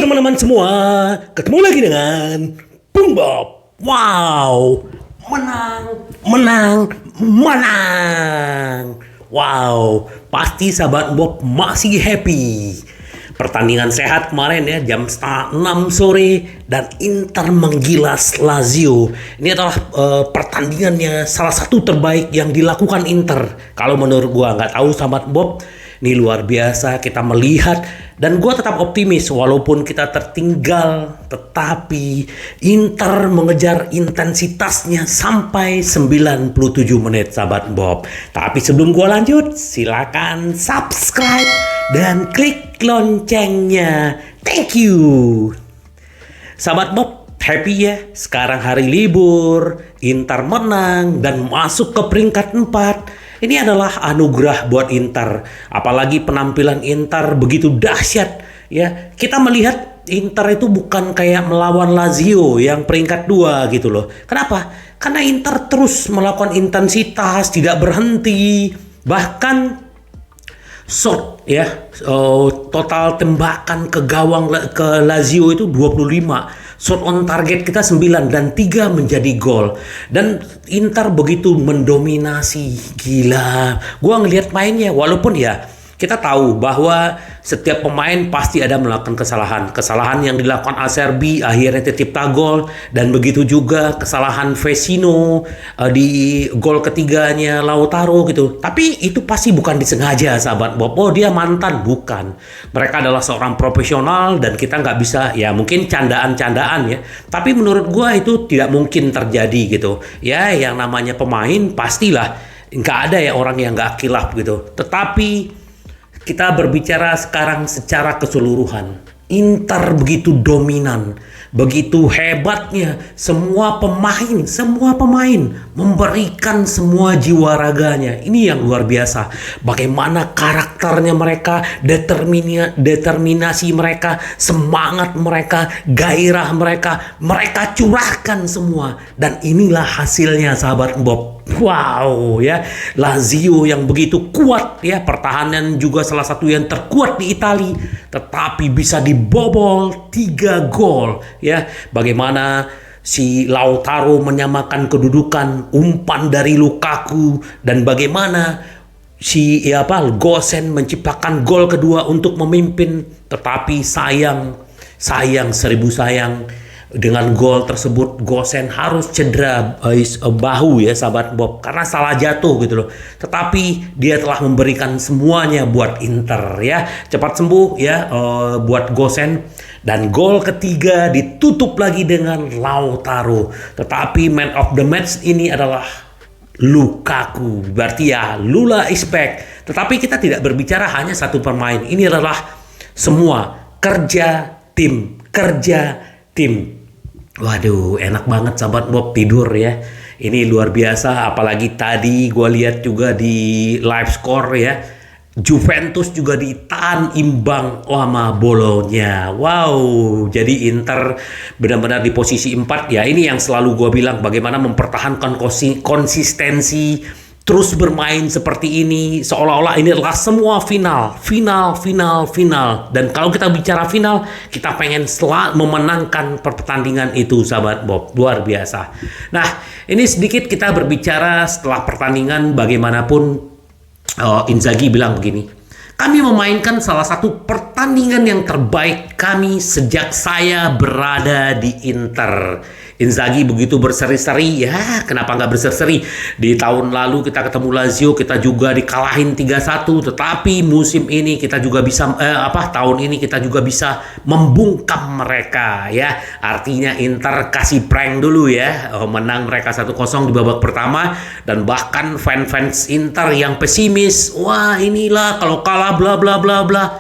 teman-teman semua, ketemu lagi dengan Bung Bob. Wow, menang, menang, menang. Wow, pasti sahabat Bob masih happy. Pertandingan sehat kemarin ya, jam setengah 6 sore dan Inter menggilas Lazio. Ini adalah pertandingannya salah satu terbaik yang dilakukan Inter. Kalau menurut gua, nggak tahu sahabat Bob, ini luar biasa kita melihat. Dan gue tetap optimis walaupun kita tertinggal, tetapi Inter mengejar intensitasnya sampai 97 menit sahabat Bob. Tapi sebelum gue lanjut, silakan subscribe dan klik loncengnya. Thank you. Sahabat Bob, happy ya? Sekarang hari libur, Inter menang dan masuk ke peringkat 4. Ini adalah anugerah buat Inter. Apalagi penampilan Inter begitu dahsyat. Ya, kita melihat Inter itu bukan kayak melawan Lazio yang peringkat 2 gitu loh. Kenapa? Karena Inter terus melakukan intensitas, tidak berhenti. Bahkan shot ya, total tembakan ke gawang ke Lazio itu 25. Shot on target kita 9 dan 3 menjadi gol. Dan Inter begitu mendominasi, gila. Gua ngelihat mainnya, walaupun ya kita tahu bahwa setiap pemain pasti ada melakukan kesalahan. Kesalahan yang dilakukan Acerbi akhirnya tercipta gol. Dan begitu juga kesalahan Vecino di gol ketiganya Lautaro gitu. Tapi itu pasti bukan disengaja sahabat Bob. Oh dia mantan, bukan. Mereka adalah seorang profesional dan kita nggak bisa, ya mungkin candaan-candaan ya. Tapi menurut gua itu tidak mungkin terjadi gitu. Ya yang namanya pemain pastilah nggak ada ya orang yang nggak kilaf gitu. Tetapi kita berbicara sekarang secara keseluruhan. Inter begitu dominan, begitu hebatnya. Semua pemain memberikan semua jiwa raganya. Ini yang luar biasa. Bagaimana karakternya mereka, determinasi mereka, semangat mereka, gairah mereka curahkan semua. Dan inilah hasilnya sahabat Bob. Wow ya, Lazio yang begitu kuat ya, pertahanan juga salah satu yang terkuat di Italia, tetapi bisa dibobol 3 gol ya. Bagaimana si Lautaro menyamakan kedudukan, umpan dari Lukaku, dan bagaimana si Gosens menciptakan gol kedua untuk memimpin. Tetapi sayang seribu sayang, dengan gol tersebut Gosens harus cedera bahu ya sahabat Bob, karena salah jatuh gitu loh. Tetapi dia telah memberikan semuanya buat Inter ya. Cepat sembuh ya buat Gosens. Dan gol ketiga ditutup lagi dengan Lautaro. Tetapi man of the match ini adalah Lukaku. Berarti ya Lula is back. Tetapi kita tidak berbicara hanya satu pemain. Ini adalah semua kerja tim. Waduh, enak banget sahabat Bob tidur ya. Ini luar biasa, apalagi tadi gue lihat juga di live score ya. Juventus juga ditahan imbang sama Bologna. Wow, jadi Inter benar-benar di posisi 4 ya. Ini yang selalu gue bilang, bagaimana mempertahankan konsistensi, terus bermain seperti ini, seolah-olah ini adalah semua final. Dan kalau kita bicara final, kita pengen selalu memenangkan pertandingan itu, sahabat Bob. Luar biasa. Nah, ini sedikit kita berbicara setelah pertandingan, bagaimanapun Inzaghi bilang begini. Kami memainkan salah satu pertandingan yang terbaik kami sejak saya berada di Inter. Inzaghi begitu berseri-seri, ya kenapa nggak berseri-seri? Di tahun lalu kita ketemu Lazio, kita juga dikalahin 3-1, tetapi musim ini kita juga bisa, tahun ini kita juga bisa membungkam mereka ya. Artinya Inter kasih prank dulu ya, menang mereka 1-0 di babak pertama, dan bahkan fans Inter yang pesimis, wah inilah kalau kalah bla bla bla bla.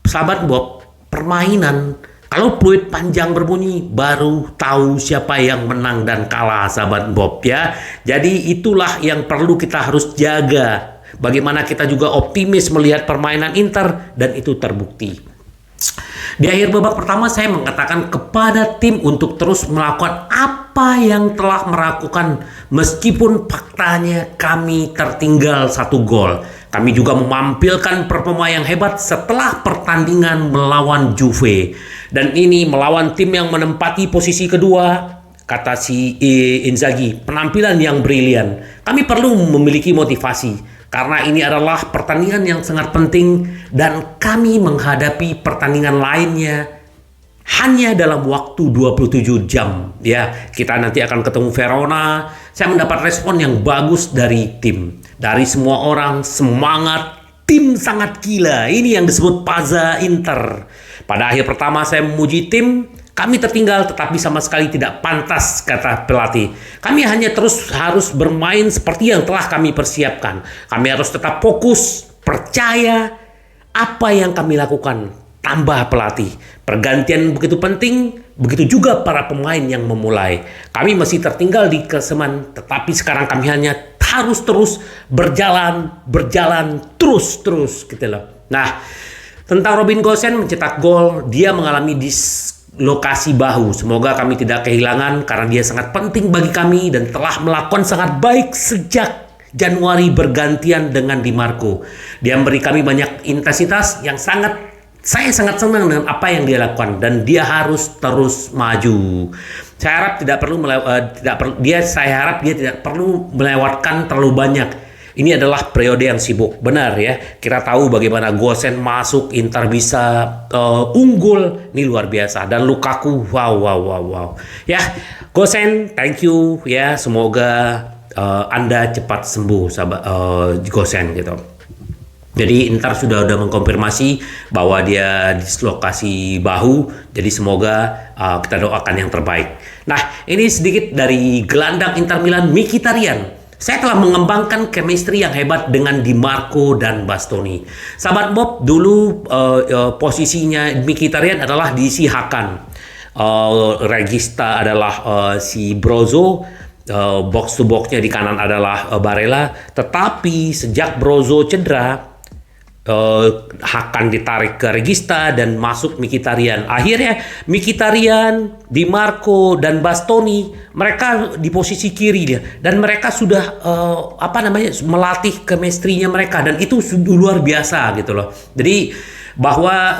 Sahabat Bob, permainan kalau peluit panjang berbunyi, baru tahu siapa yang menang dan kalah, sahabat Bob ya. Jadi itulah yang perlu kita harus jaga. Bagaimana kita juga optimis melihat permainan Inter, dan itu terbukti. Di akhir babak pertama saya mengatakan kepada tim untuk terus melakukan apa yang telah melakukan meskipun faktanya kami tertinggal 1 gol. Kami juga menampilkan performa yang hebat setelah pertandingan melawan Juve. Dan ini melawan tim yang menempati posisi kedua, kata si Inzaghi, penampilan yang brilian. Kami perlu memiliki motivasi karena ini adalah pertandingan yang sangat penting dan kami menghadapi pertandingan lainnya hanya dalam waktu 27 jam. Ya, kita nanti akan ketemu Verona. Saya mendapat respon yang bagus dari tim. Dari semua orang, semangat tim sangat gila. Ini yang disebut Pazza Inter. Pada akhir pertama saya memuji tim. Kami tertinggal tetapi sama sekali tidak pantas, kata pelatih. Kami hanya terus harus bermain seperti yang telah kami persiapkan. Kami harus tetap fokus, percaya apa yang kami lakukan. Tambah pelatih. Pergantian begitu penting, begitu juga para pemain yang memulai. Kami masih tertinggal di klasemen, tetapi sekarang kami hanya harus terus berjalan terus gitu loh. Nah, tentang Robin Gosens mencetak gol, dia mengalami dislokasi bahu. Semoga kami tidak kehilangan karena dia sangat penting bagi kami dan telah melakukan sangat baik sejak Januari bergantian dengan Di Marco. Dia memberi kami banyak intensitas yang saya sangat senang dengan apa yang dia lakukan dan dia harus terus maju. Saya harap saya harap dia tidak perlu melewatkan terlalu banyak. Ini adalah periode yang sibuk, benar ya. Kita tahu bagaimana Gosens masuk, Inter bisa unggul, ini luar biasa. Dan Lukaku, wow. Ya, Gosens, thank you ya. Semoga Anda cepat sembuh, sahabat Gosens gitu. Jadi Inter sudah mengkonfirmasi bahwa dia dislokasi bahu. Jadi semoga kita doakan yang terbaik. Nah, ini sedikit dari gelandang Inter Milan, Mkhitaryan. Saya telah mengembangkan chemistry yang hebat dengan Di Marco dan Bastoni. Sahabat Bob, dulu posisinya Mkhitaryan adalah diisi Hakan. Regista adalah si Brozo. Box to boxnya di kanan adalah Barella. Tetapi sejak Brozo cedera, Hakan ditarik ke Regista dan masuk Mkhitaryan. Akhirnya Mkhitaryan, Di Marco dan Bastoni mereka di posisi kiri dia dan mereka sudah melatih chemistry-nya mereka dan itu luar biasa gitu loh. Jadi bahwa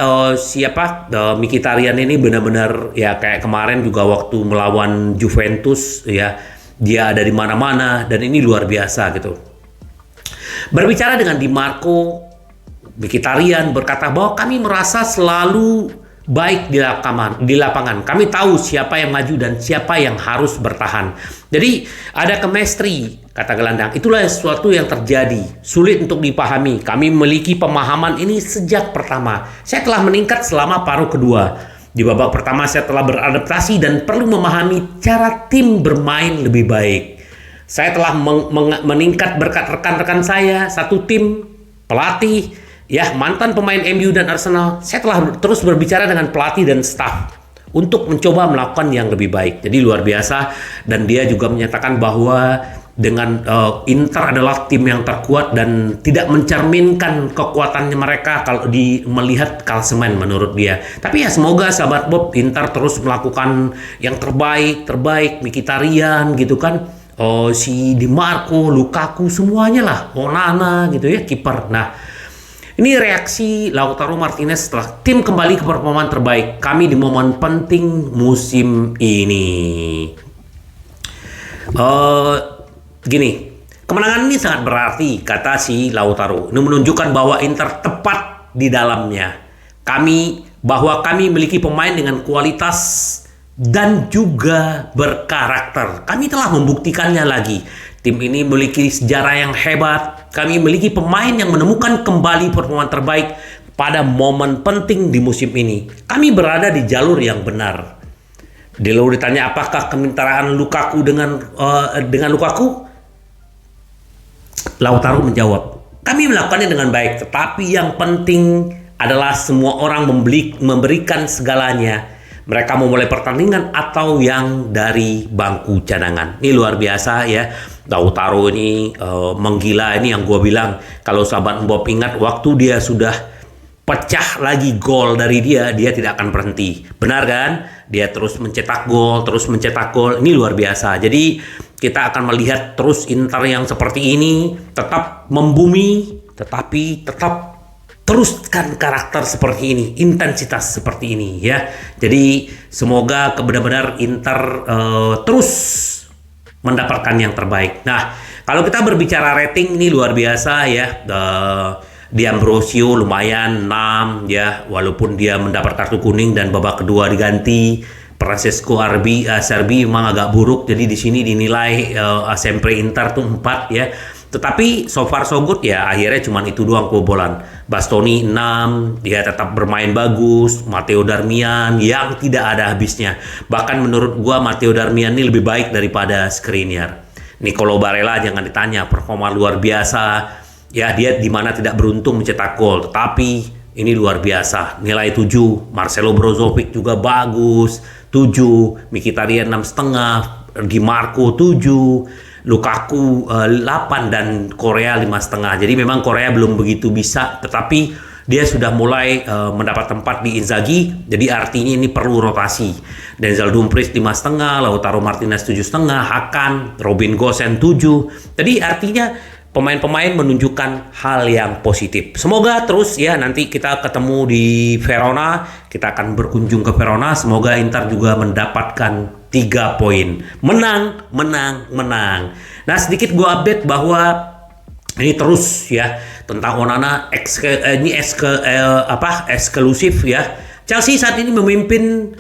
Mkhitaryan ini benar-benar ya kayak kemarin juga waktu melawan Juventus ya, dia ada di mana-mana dan ini luar biasa gitu. Berbicara dengan Di Marco, Mkhitaryan berkata bahwa kami merasa selalu baik di lapangan. Kami tahu siapa yang maju dan siapa yang harus bertahan. Jadi ada chemistry, kata gelandang. Itulah sesuatu yang terjadi. Sulit untuk dipahami. Kami memiliki pemahaman ini sejak pertama. Saya telah meningkat selama paruh kedua. Di babak pertama saya telah beradaptasi dan perlu memahami cara tim bermain lebih baik. Saya telah meningkat berkat rekan-rekan saya, satu tim, pelatih, ya, mantan pemain MU dan Arsenal. Saya telah terus berbicara dengan pelatih dan staf untuk mencoba melakukan yang lebih baik. Jadi luar biasa. Dan dia juga menyatakan bahwa dengan Inter adalah tim yang terkuat dan tidak mencerminkan kekuatannya mereka kalau melihat klasemen menurut dia. Tapi ya semoga sahabat Bob, Inter terus melakukan yang terbaik, Mkhitaryan gitu kan. Si Di Marco, Lukaku, semuanya lah. Onana gitu ya, kiper. Nah, ini reaksi Lautaro Martinez setelah tim kembali ke performa terbaik kami di momen penting musim ini. Gini, kemenangan ini sangat berarti, kata si Lautaro. Ini menunjukkan bahwa Inter tepat di dalamnya. Bahwa kami memiliki pemain dengan kualitas dan juga berkarakter. Kami telah membuktikannya lagi. Tim ini memiliki sejarah yang hebat. Kami memiliki pemain yang menemukan kembali performa terbaik pada momen penting di musim ini. Kami berada di jalur yang benar. Lalu ditanya apakah kemitraan Lukaku dengan Lukaku? Lautaro menjawab, kami melakukannya dengan baik, tetapi yang penting adalah semua orang memberikan segalanya. Mereka memulai pertandingan atau yang dari bangku cadangan. Ini luar biasa ya. Lautaro ini menggila, ini yang gue bilang. Kalau sahabat Bob ingat, waktu dia sudah pecah lagi gol dari dia tidak akan berhenti. Benar kan? Dia terus mencetak gol. Ini luar biasa. Jadi kita akan melihat terus Inter yang seperti ini tetap membumi, tetapi tetap teruskan karakter seperti ini, intensitas seperti ini ya. Jadi semoga benar-benar Inter terus mendapatkan yang terbaik. Nah, kalau kita berbicara rating ini luar biasa ya. Di Ambrosio lumayan 6 ya, walaupun dia mendapat kartu kuning dan babak kedua diganti. Francesco Serbi memang agak buruk, jadi di sini dinilai sempre Inter tuh 4 ya. Tetapi so far so good ya, akhirnya cuma itu doang kebobolan. Bastoni 6, dia tetap bermain bagus. Matteo Darmian yang tidak ada habisnya. Bahkan menurut gua Matteo Darmian ini lebih baik daripada Skriniar. Nicolo Barella jangan ditanya, performa luar biasa. Ya, dia di mana tidak beruntung mencetak gol, tetapi ini luar biasa. Nilai 7. Marcelo Brozovic juga bagus, 7. Mkhitaryan 6,5. Di Marco 7. Lukaku 8 dan Korea 5,5. Jadi memang Korea belum begitu bisa, tetapi dia sudah mulai mendapat tempat di Inzaghi. Jadi artinya ini perlu rotasi. Denzel Dumfries 5,5, Lautaro Martinez 7,5, Hakan, Robin Gosens 7. Jadi artinya pemain-pemain menunjukkan hal yang positif. Semoga terus ya, nanti kita ketemu di Verona, kita akan berkunjung ke Verona. Semoga Inter juga mendapatkan 3 poin. Menang, menang, menang. Nah, sedikit gue update bahwa ini terus ya tentang Onana ini eksklusif ya. Chelsea saat ini memimpin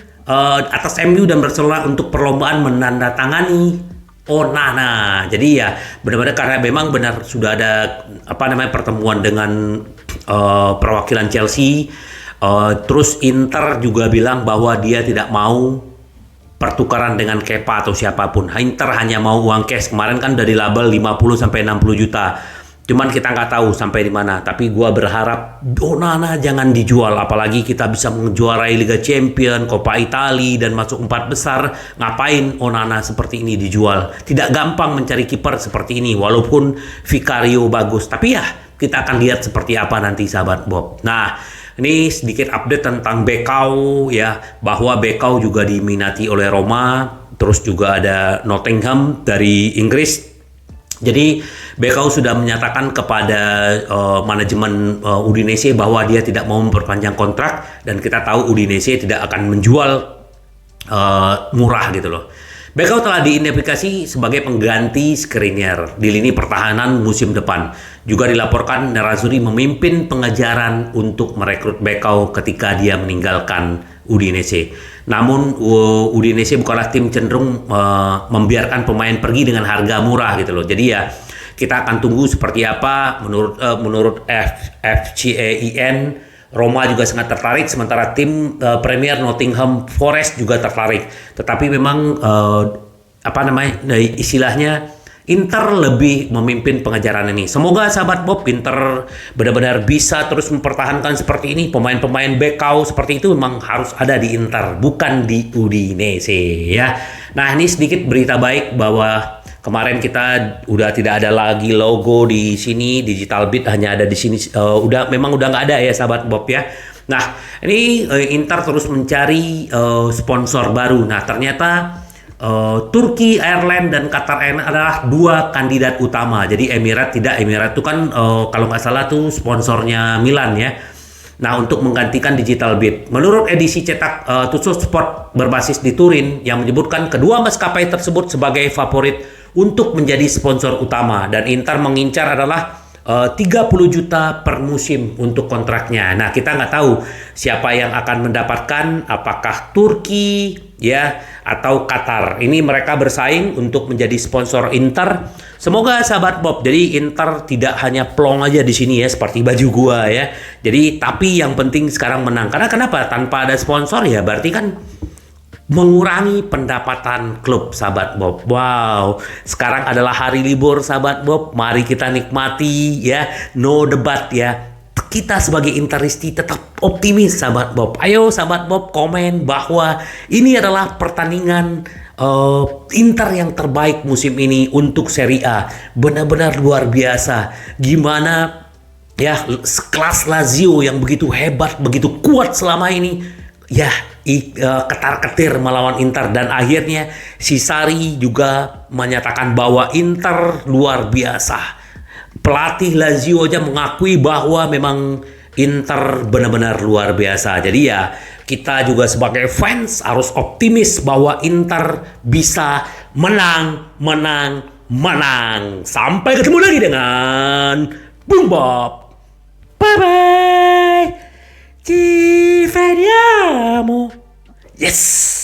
atas MU dan Barcelona untuk perlombaan menandatangani Onana. Jadi ya benar-benar karena memang benar sudah ada pertemuan dengan perwakilan Chelsea. Terus Inter juga bilang bahwa dia tidak mau pertukaran dengan Kepa atau siapapun. Inter hanya mau uang cash. Kemarin kan dari label 50 sampai 60 juta. Cuman kita nggak tahu sampai di mana. Tapi gua berharap Onana jangan dijual, apalagi kita bisa menjuarai Liga Champions, Coppa Italia dan masuk 4 besar. Ngapain Onana seperti ini dijual? Tidak gampang mencari kiper seperti ini, walaupun Vicario bagus. Tapi ya kita akan lihat seperti apa nanti sahabat Bob. Nah, ini sedikit update tentang Bekau ya, bahwa Bekau juga diminati oleh Roma, terus juga ada Nottingham dari Inggris. Jadi Bekau sudah menyatakan kepada manajemen Udinese bahwa dia tidak mau memperpanjang kontrak, dan kita tahu Udinese tidak akan menjual murah gitu loh. Bekau telah diidentifikasi sebagai pengganti Skriniar di lini pertahanan musim depan. Juga dilaporkan Nerazzurri memimpin pengejaran untuk merekrut Bekau ketika dia meninggalkan Udinese. Namun Udinese bukanlah tim cenderung membiarkan pemain pergi dengan harga murah gitu loh. Jadi ya kita akan tunggu seperti apa. Menurut FCAIN, Roma juga sangat tertarik, sementara tim Premier Nottingham Forest juga tertarik. Tetapi memang istilahnya Inter lebih memimpin pengejaran ini. Semoga sahabat Bob, Inter benar-benar bisa terus mempertahankan seperti ini. Pemain-pemain Bekau seperti itu memang harus ada di Inter, bukan di Udinese ya. Nah, ini sedikit berita baik bahwa kemarin kita udah tidak ada lagi logo di sini, Digital Beat hanya ada di sini. Memang udah nggak ada ya sahabat Bob ya. Nah, ini Inter terus mencari sponsor baru. Nah, ternyata Turki Airlines dan Qatar Airlines adalah 2 kandidat utama. Jadi Emirates itu kan kalau nggak salah tuh sponsornya Milan ya. Nah, untuk menggantikan Digital Beat. Menurut edisi cetak Tuttosport berbasis di Turin yang menyebutkan kedua maskapai tersebut sebagai favorit untuk menjadi sponsor utama, dan Inter mengincar adalah 30 juta per musim untuk kontraknya. Nah, kita nggak tahu siapa yang akan mendapatkan, apakah Turki ya atau Qatar. Ini mereka bersaing untuk menjadi sponsor Inter. Semoga sahabat Bob, jadi Inter tidak hanya plong aja di sini ya seperti baju gua ya. Jadi tapi yang penting sekarang menang. Karena kenapa? Tanpa ada sponsor ya berarti kan mengurangi pendapatan klub sahabat Bob. Wow, sekarang adalah hari libur sahabat Bob. Mari kita nikmati ya, no debat ya. Kita sebagai Interisti tetap optimis sahabat Bob. Ayo sahabat Bob komen bahwa ini adalah pertandingan Inter yang terbaik musim ini untuk Serie A. Benar-benar luar biasa. Gimana ya kelas Lazio yang begitu hebat, begitu kuat selama ini ya ketar-ketir melawan Inter, dan akhirnya si Sarri juga menyatakan bahwa Inter luar biasa. Pelatih Lazio aja mengakui bahwa memang Inter benar-benar luar biasa. Jadi ya kita juga sebagai fans harus optimis bahwa Inter bisa menang, menang, menang. Sampai ketemu lagi dengan Boom Bob. Bye bye. Ci vediamo. Yes.